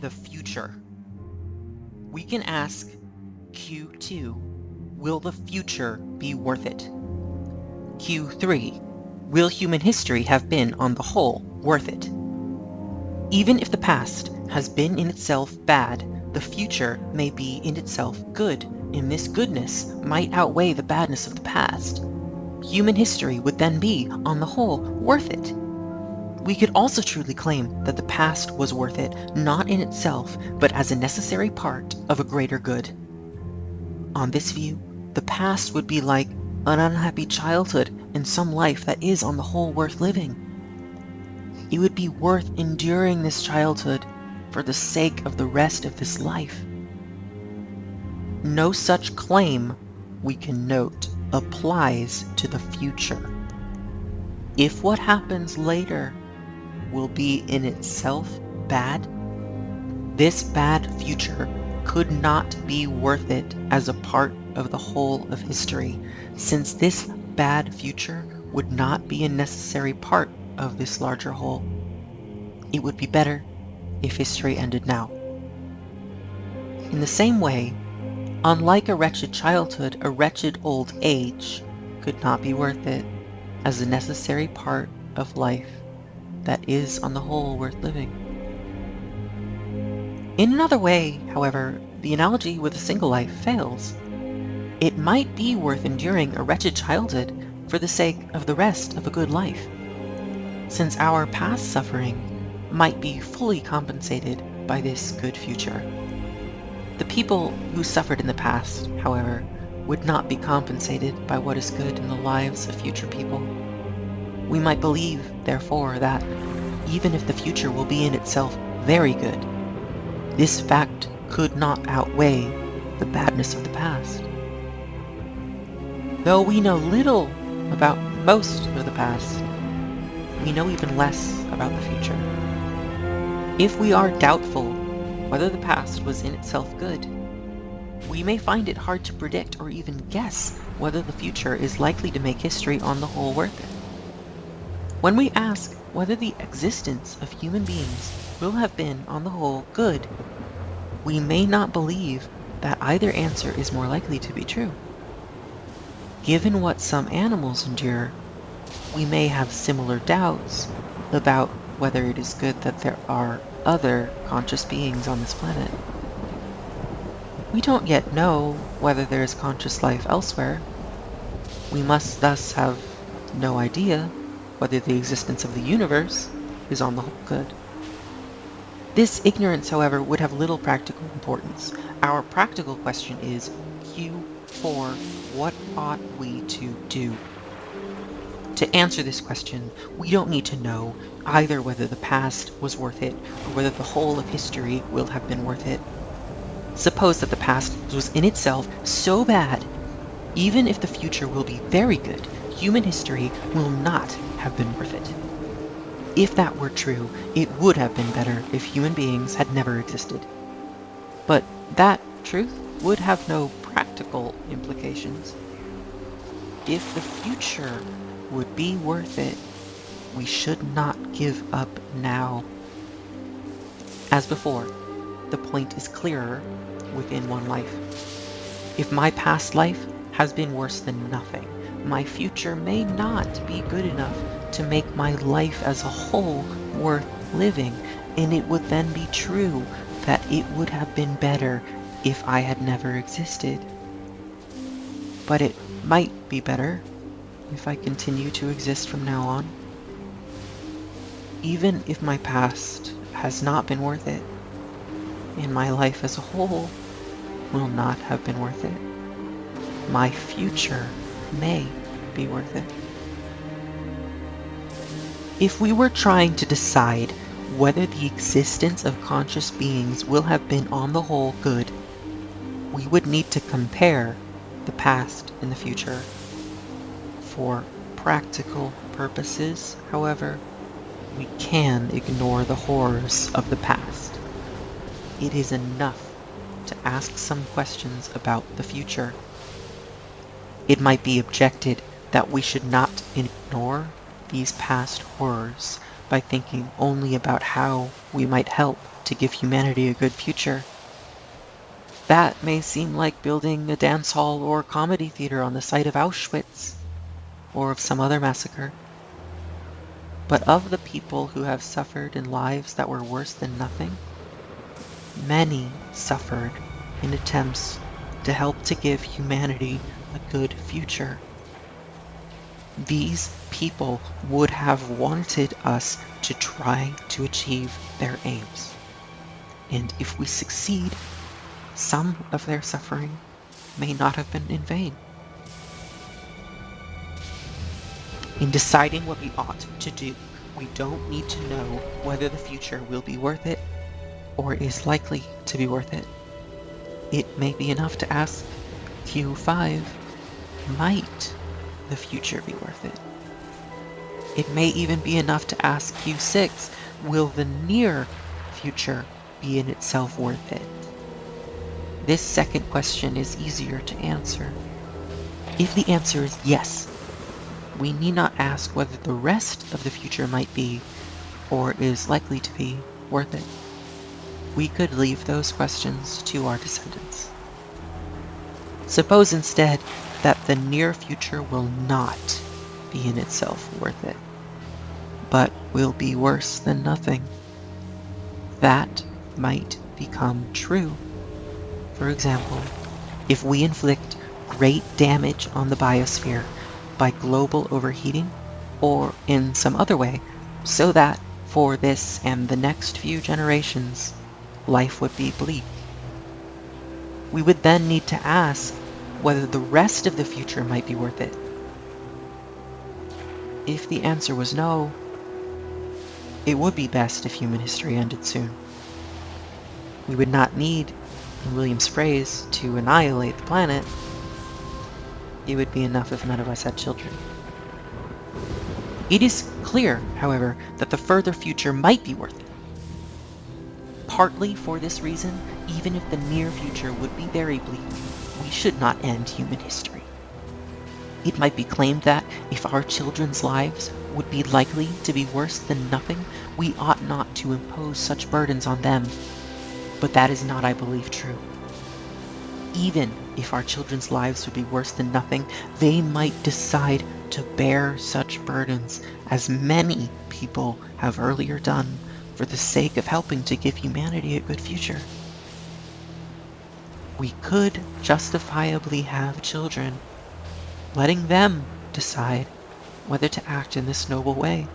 the future. We can ask Q2, will the future be worth it? Q3, will human history have been, on the whole, worth it? Even if the past has been in itself bad, the future may be in itself good, and this goodness might outweigh the badness of the past. Human history would then be, on the whole, worth it. We could also truly claim that the past was worth it, not in itself, but as a necessary part of a greater good. On this view, the past would be like an unhappy childhood in some life that is on the whole worth living. It would be worth enduring this childhood for the sake of the rest of this life. No such claim, we can note, applies to the future. If what happens later will be in itself bad, this bad future could not be worth it as a part of the whole of history, since this bad future would not be a necessary part of this larger whole. It would be better if history ended now. In the same way, unlike a wretched childhood, a wretched old age could not be worth it as a necessary part of life that is on the whole worth living. In another way, however, the analogy with a single life fails. It might be worth enduring a wretched childhood for the sake of the rest of a good life, since our past suffering might be fully compensated by this good future. The people who suffered in the past, however, would not be compensated by what is good in the lives of future people. We might believe, therefore, that even if the future will be in itself very good, this fact could not outweigh the badness of the past. Though we know little about most of the past, we know even less about the future. If we are doubtful whether the past was in itself good, we may find it hard to predict or even guess whether the future is likely to make history on the whole worth it. When we ask whether the existence of human beings will have been, on the whole, good, we may not believe that either answer is more likely to be true. Given what some animals endure, we may have similar doubts about whether it is good that there are other conscious beings on this planet. We don't yet know whether there is conscious life elsewhere. We must thus have no idea whether the existence of the universe is on the whole good. This ignorance, however, would have little practical importance. Our practical question is, Q4, what ought we to do? To answer this question, we don't need to know either whether the past was worth it or whether the whole of history will have been worth it. Suppose that the past was in itself so bad, even if the future will be very good, human history will not have been worth it. If that were true, it would have been better if human beings had never existed. But that truth would have no practical implications. If the future would be worth it, we should not give up now. As before, the point is clearer within one life. If my past life has been worse than nothing, my future may not be good enough to make my life as a whole worth living, and it would then be true that it would have been better if I had never existed. But it might be better if I continue to exist from now on. Even if my past has not been worth it, and my life as a whole will not have been worth it, my future may be worth it. If we were trying to decide whether the existence of conscious beings will have been on the whole good, we would need to compare the past and the future. For practical purposes, however, we can ignore the horrors of the past. It is enough to ask some questions about the future. It might be objected that we should not ignore these past horrors by thinking only about how we might help to give humanity a good future. That may seem like building a dance hall or comedy theater on the site of Auschwitz, or of some other massacre. But of the people who have suffered in lives that were worse than nothing, many suffered in attempts to help to give humanity a good future. These people would have wanted us to try to achieve their aims. And if we succeed, some of their suffering may not have been in vain. In deciding what we ought to do, we don't need to know whether the future will be worth it or is likely to be worth it. It may be enough to ask Q5, might the future be worth it? It may even be enough to ask Q6, will the near future be in itself worth it? This second question is easier to answer. If the answer is yes, we need not ask whether the rest of the future might be, or is likely to be, worth it. We could leave those questions to our descendants. Suppose instead that the near future will not be in itself worth it, but will be worse than nothing. That might become true. For example, if we inflict great damage on the biosphere by global overheating, or in some other way, so that for this and the next few generations, life would be bleak. We would then need to ask whether the rest of the future might be worth it. If the answer was no, it would be best if human history ended soon. We would not need, in William's phrase, to annihilate the planet. It would be enough if none of us had children. It is clear, however, that the further future might be worth it. Partly for this reason, even if the near future would be very bleak, we should not end human history. It might be claimed that if our children's lives would be likely to be worse than nothing, we ought not to impose such burdens on them. But that is not, I believe, true. Even if our children's lives would be worse than nothing, they might decide to bear such burdens, as many people have earlier done, for the sake of helping to give humanity a good future. We could justifiably have children, letting them decide whether to act in this noble way,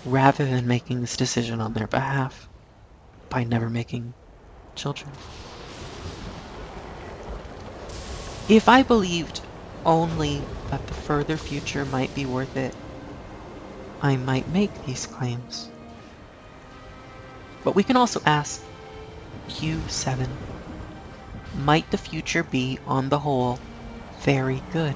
rather than making this decision on their behalf by never making children. If I believed only that the further future might be worth it, I might make these claims. But we can also ask Q7, might the future be, on the whole, very good?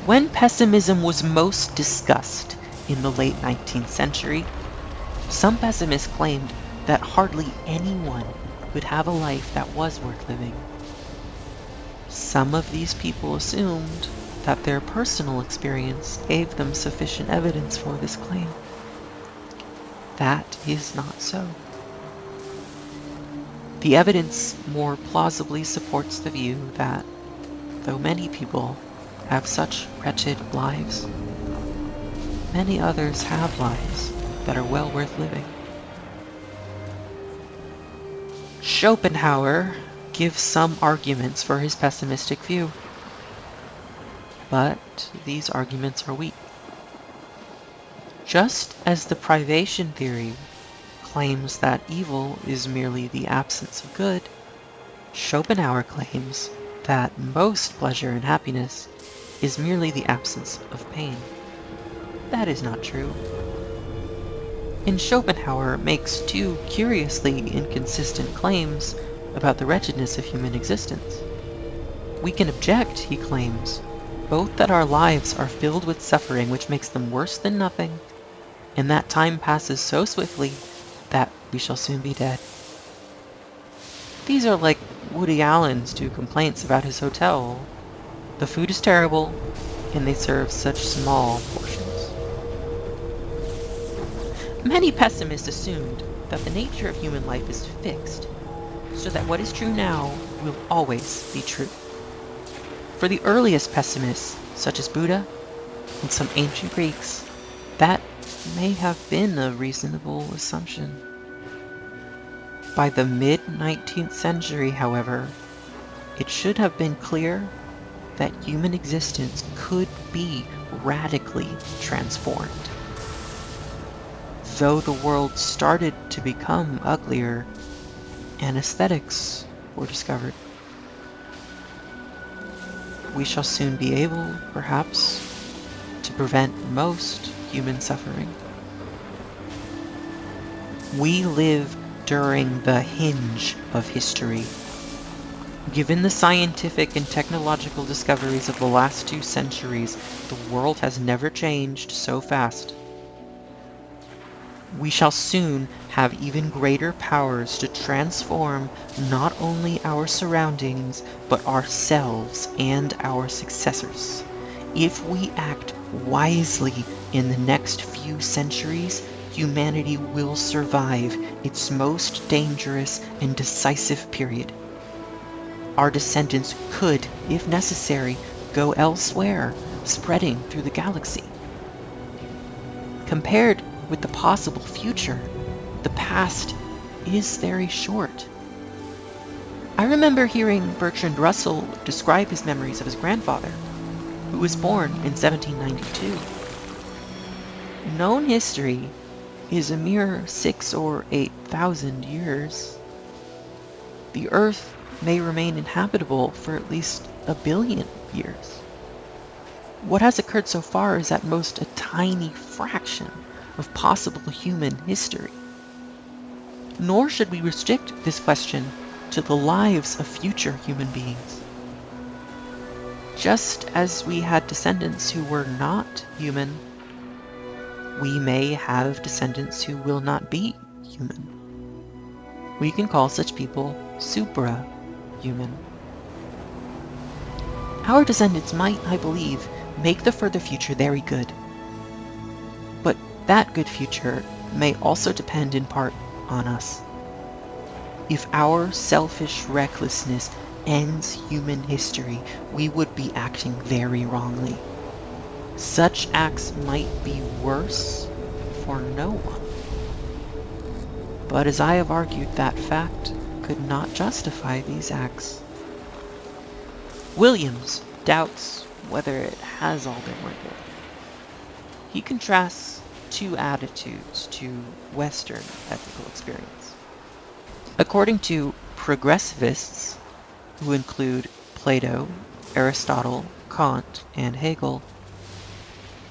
When pessimism was most discussed in the late 19th century, some pessimists claimed that hardly anyone could have a life that was worth living. Some of these people assumed that their personal experience gave them sufficient evidence for this claim. That is not so. The evidence more plausibly supports the view that, though many people have such wretched lives, many others have lives that are well worth living. Schopenhauer gives some arguments for his pessimistic view, but these arguments are weak. Just as the privation theory claims that evil is merely the absence of good, Schopenhauer claims that most pleasure and happiness is merely the absence of pain. That is not true. And Schopenhauer makes two curiously inconsistent claims about the wretchedness of human existence. We can object, he claims, both that our lives are filled with suffering which makes them worse than nothing, and that time passes so swiftly that we shall soon be dead. These are like Woody Allen's two complaints about his hotel. The food is terrible, and they serve such small portions. Many pessimists assumed that the nature of human life is fixed, so that what is true now will always be true. For the earliest pessimists, such as Buddha and some ancient Greeks, that may have been a reasonable assumption. By the mid-19th century, however, it should have been clear that human existence could be radically transformed. Though the world started to become uglier, anesthetics were discovered. We shall soon be able, perhaps, to prevent most human suffering. We live during the hinge of history. Given the scientific and technological discoveries of the last 2 centuries, the world has never changed so fast. We shall soon have even greater powers to transform not only our surroundings, but ourselves and our successors. If we act wisely in the next few centuries, humanity will survive its most dangerous and decisive period. Our descendants could, if necessary, go elsewhere, spreading through the galaxy. Compared with the possible future, the past is very short. I remember hearing Bertrand Russell describe his memories of his grandfather, who was born in 1792. Known history is a mere 6,000 or 8,000 years. The Earth may remain inhabitable for at least 1 billion years. What has occurred so far is at most a tiny fraction of possible human history. Nor should we restrict this question to the lives of future human beings. Just as we had descendants who were not human, we may have descendants who will not be human. We can call such people supra-human. Our descendants might, I believe, make the further future very good. But that good future may also depend in part on us. If our selfish recklessness ends human history, we would be acting very wrongly. Such acts might be worse for no one. But as I have argued, that fact could not justify these acts. Williams doubts whether it has all been worth it. He contrasts 2 attitudes to Western ethical experience. According to progressivists, who include Plato, Aristotle, Kant, and Hegel,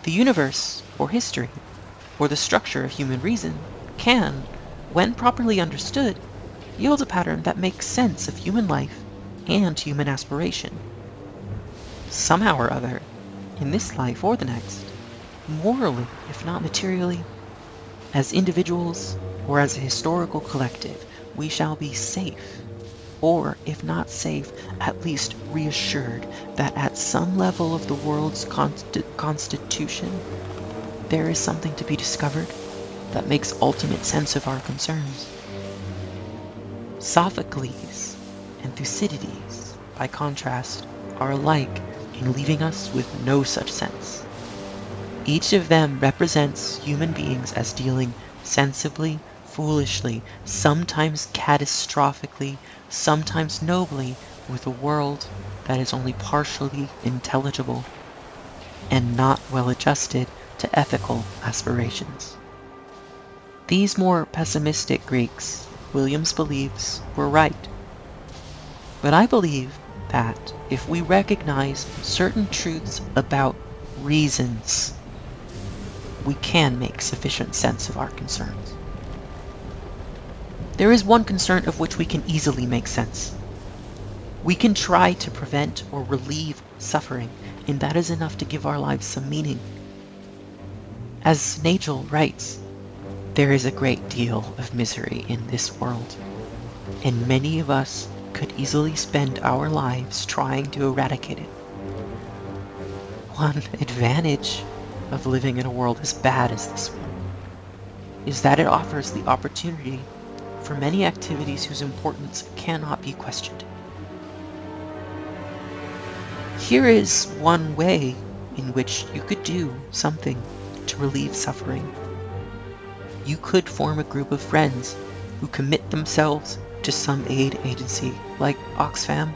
the universe, or history, or the structure of human reason, can, when properly understood, yield a pattern that makes sense of human life and human aspiration. Somehow or other, in this life or the next, morally, if not materially, as individuals or as a historical collective, we shall be safe, or if not safe, at least reassured that at some level of the world's constitution, there is something to be discovered that makes ultimate sense of our concerns. Sophocles and Thucydides, by contrast, are alike in leaving us with no such sense. Each of them represents human beings as dealing sensibly, foolishly, sometimes catastrophically, sometimes nobly, with a world that is only partially intelligible and not well adjusted to ethical aspirations. These more pessimistic Greeks, Williams believes, were right. But I believe that if we recognize certain truths about reasons, we can make sufficient sense of our concerns. There is one concern of which we can easily make sense. We can try to prevent or relieve suffering, and that is enough to give our lives some meaning. As Nagel writes, there is a great deal of misery in this world, and many of us could easily spend our lives trying to eradicate it. One advantage of living in a world as bad as this one is that it offers the opportunity for many activities whose importance cannot be questioned. Here is one way in which you could do something to relieve suffering. You could form a group of friends who commit themselves to some aid agency like Oxfam,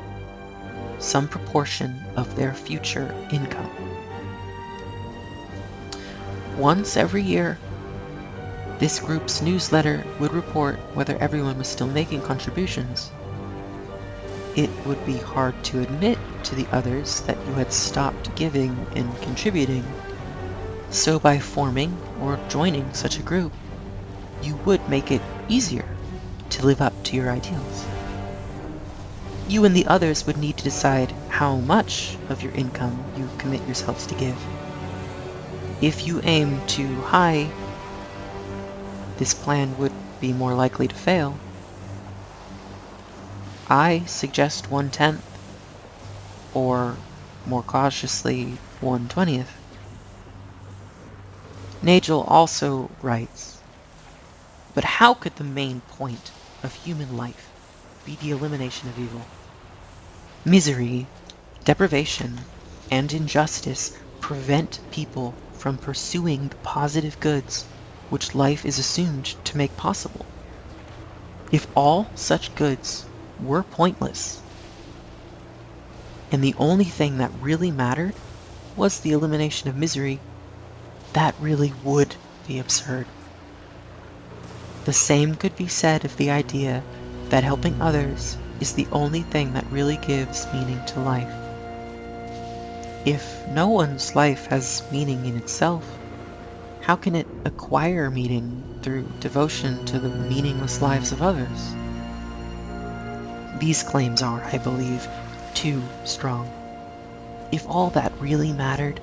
some proportion of their future income. Once every year, this group's newsletter would report whether everyone was still making contributions. It would be hard to admit to the others that you had stopped giving and contributing, so by forming or joining such a group, you would make it easier to live up to your ideals. You and the others would need to decide how much of your income you commit yourselves to give. If you aim too high, this plan would be more likely to fail. I suggest 1/10, or more cautiously 1/20. Nagel also writes, but how could the main point of human life be the elimination of evil? Misery, deprivation, and injustice prevent people from pursuing the positive goods which life is assumed to make possible. If all such goods were pointless, and the only thing that really mattered was the elimination of misery, that really would be absurd. The same could be said of the idea that helping others is the only thing that really gives meaning to life. If no one's life has meaning in itself, how can it acquire meaning through devotion to the meaningless lives of others? These claims are, I believe, too strong. If all that really mattered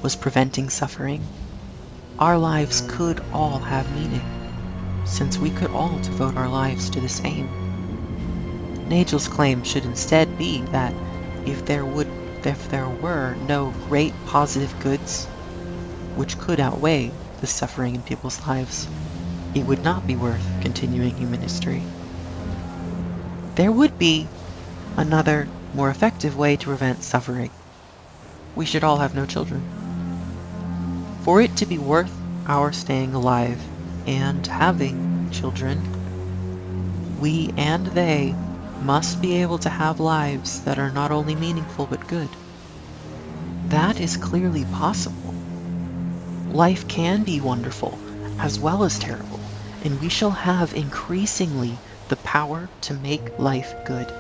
was preventing suffering, our lives could all have meaning, since we could all devote our lives to this aim. Nagel's claim should instead be that if there were no great positive goods which could outweigh the suffering in people's lives, it would not be worth continuing human history. There would be another, more effective way to prevent suffering. We should all have no children. For it to be worth our staying alive and having children, we and they must be able to have lives that are not only meaningful but good. That is clearly possible. Life can be wonderful as well as terrible, and we shall have increasingly the power to make life good.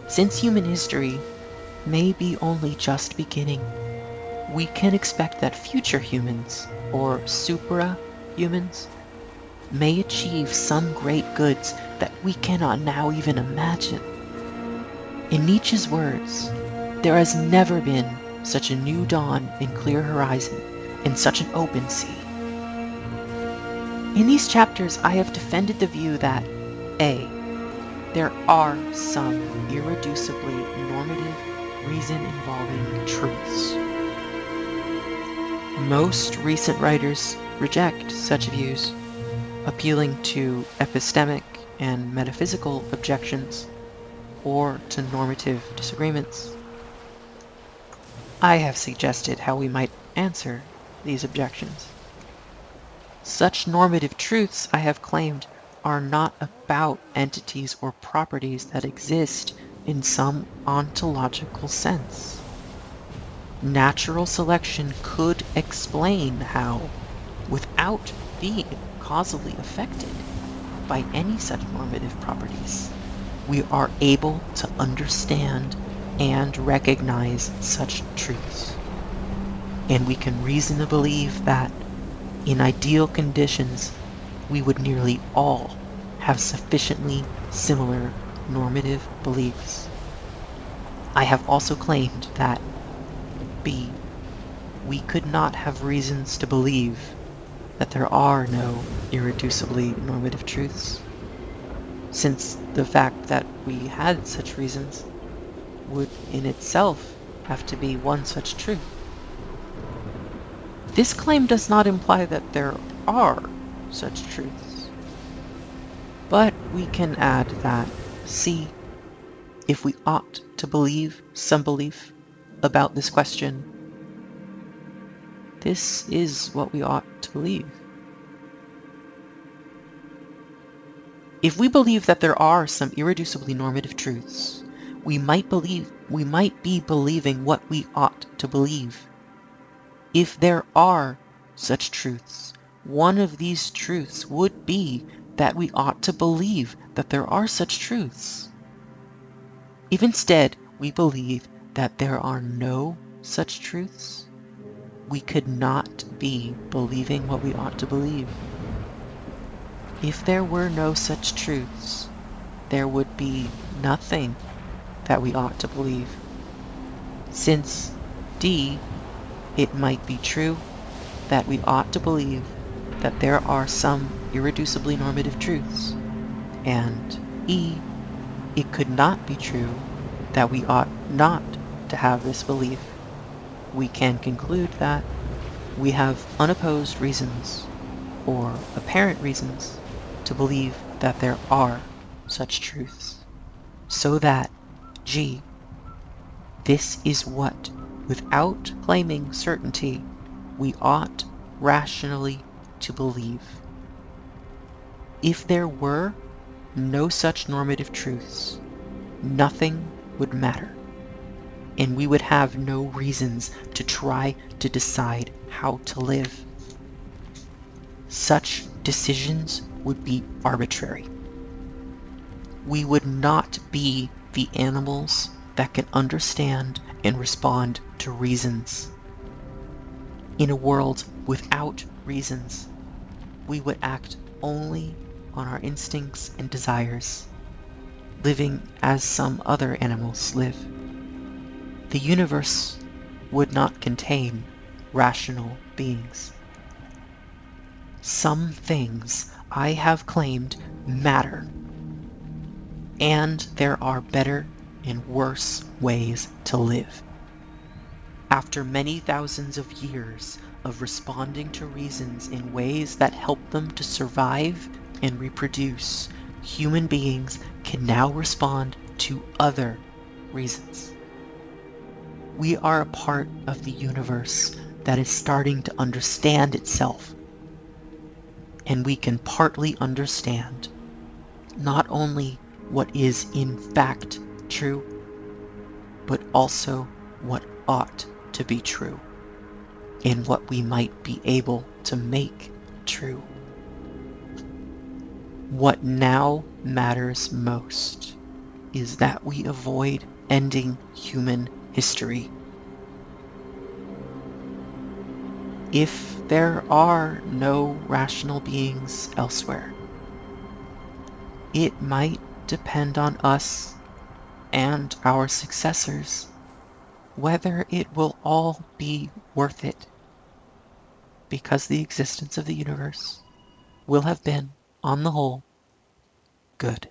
Since human history may be only just beginning, we can expect that future humans, or supra-humans, may achieve some great goods that we cannot now even imagine. In Nietzsche's words, there has never been such a new dawn in clear horizon, in such an open sea. In these chapters, I have defended the view that A. There are some irreducibly normative, reason-involving truths. Most recent writers reject such views, appealing to epistemic and metaphysical objections, or to normative disagreements. I have suggested how we might answer these objections. Such normative truths, I have claimed, are not about entities or properties that exist in some ontological sense. Natural selection could explain how, without being causally affected by any such normative properties, we are able to understand and recognize such truths. And we can reason to believe that, in ideal conditions, we would nearly all have sufficiently similar normative beliefs. I have also claimed that B. We could not have reasons to believe that there are no irreducibly normative truths, since the fact that we had such reasons would in itself have to be one such truth. This claim does not imply that there are such truths. But we can add that, see, if we ought to believe some belief about this question, this is what we ought to believe. If we believe that there are some irreducibly normative truths, we might be believing what we ought to believe. If there are such truths, one of these truths would be that we ought to believe that there are such truths. If instead we believe that there are no such truths, we could not be believing what we ought to believe. If there were no such truths, there would be nothing that we ought to believe. Since D, it might be true that we ought to believe that there are some irreducibly normative truths, and E, it could not be true that we ought not to have this belief. We can conclude that we have unopposed reasons, or apparent reasons, to believe that there are such truths, so that G, this is what, without claiming certainty, we ought rationally to believe. If there were no such normative truths, nothing would matter, and we would have no reasons to try to decide how to live. Such decisions would be arbitrary. We would not be the animals that can understand and respond to reasons. In a world without reasons, we would act only on our instincts and desires, living as some other animals live. The universe would not contain rational beings. Some things I have claimed matter, and there are better and worse ways to live. After many thousands of years of responding to reasons in ways that help them to survive and reproduce, human beings can now respond to other reasons. We are a part of the universe that is starting to understand itself, and we can partly understand not only what is in fact true, but also what ought to be true, and what we might be able to make true. What now matters most is that we avoid ending human history. If there are no rational beings elsewhere, it might depend on us and our successors whether it will all be worth it, because the existence of the universe will have been, on the whole, good.